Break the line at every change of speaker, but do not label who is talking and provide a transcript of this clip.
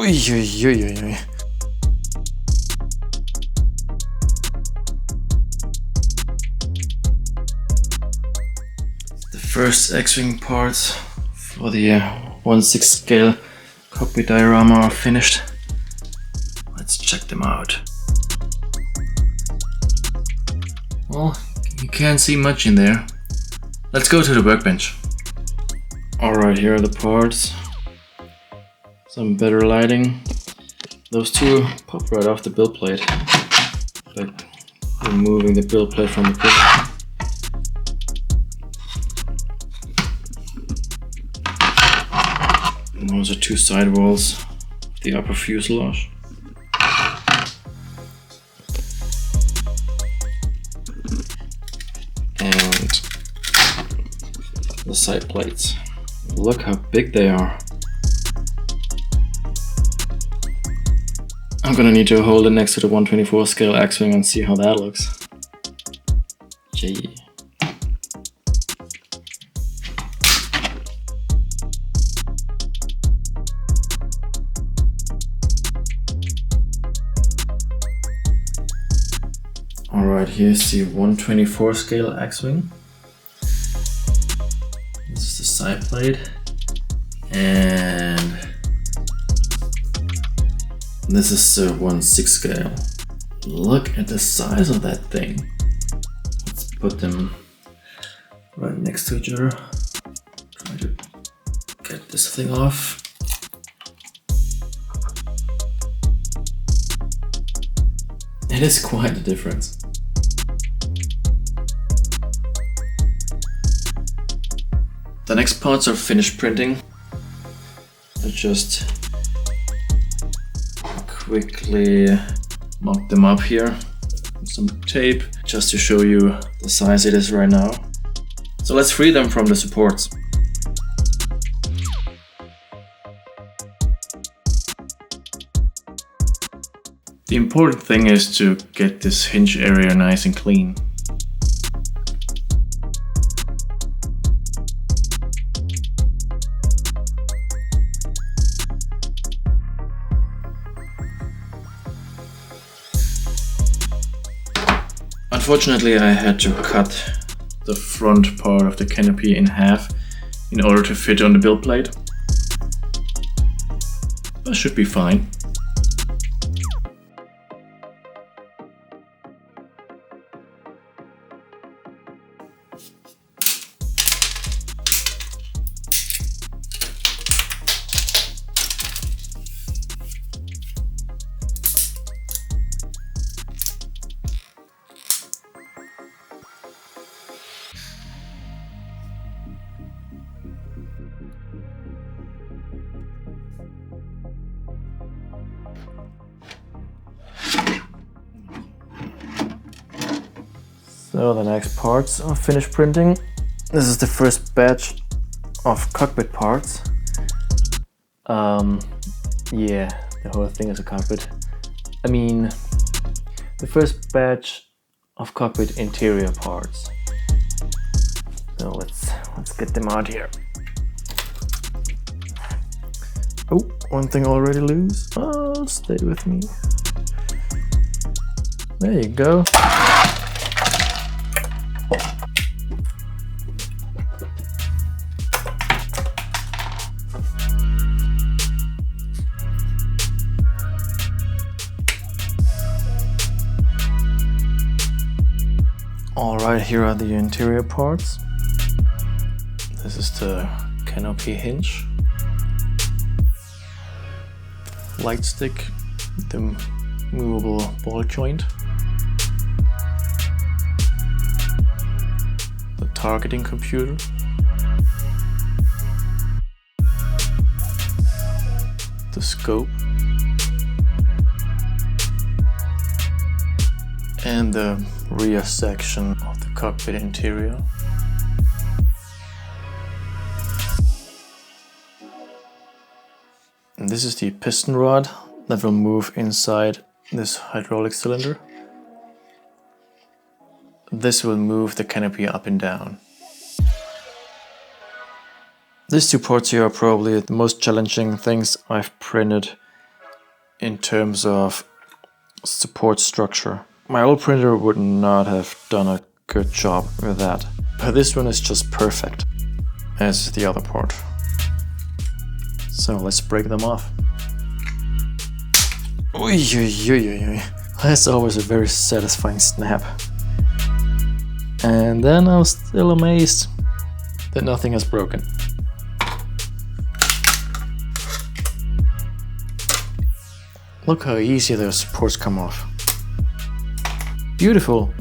Ui, ui, ui, ui, ui. The first X-Wing parts for the 1/6 scale Cockpit diorama are finished. Let's check them out. Well, you can't see much in there. Let's go to the workbench. Alright, here are the parts. Some better lighting. Those two pop right off the build plate. Like removing the build plate from the build. And those are two side walls of the upper fuselage. And the side plates. Look how big they are. I'm gonna need to hold it next to the 1/24 scale X-Wing and see how that looks. Gee. Alright, here's the 1/24 scale X-Wing. This is the side plate. And this is the 1/6 scale. Look at the size of that thing. Let's put them right next to each other. Try to get this thing off. It is quite a difference. The next parts are finished printing. I just quickly mock them up here with some tape just to show you the size it is right now. So let's free them from the supports. The important thing is to get this hinge area nice and clean. Unfortunately, I had to cut the front part of the canopy in half in order to fit on the build plate. That should be fine. So the next parts are finished printing. This is the first batch of cockpit parts. Yeah, the whole thing is a cockpit. I mean, the first batch of cockpit interior parts. So let's get them out here. Oh, one thing already loose. Oh, stay with me. There you go. Alright, here are the interior parts. This is the canopy hinge. Light stick, the movable ball joint. The targeting computer. The scope. And the rear section of the cockpit interior. And this is the piston rod that will move inside this hydraulic cylinder. This will move the canopy up and down. These two parts here are probably the most challenging things I've printed in terms of support structure. My old printer would not have done a good job with that. But this one is just perfect, as is the other part. So let's break them off. Oy, oy, oy, oy, oy. That's always a very satisfying snap. And then I'm still amazed that nothing has broken. Look how easy those supports come off. Beautiful.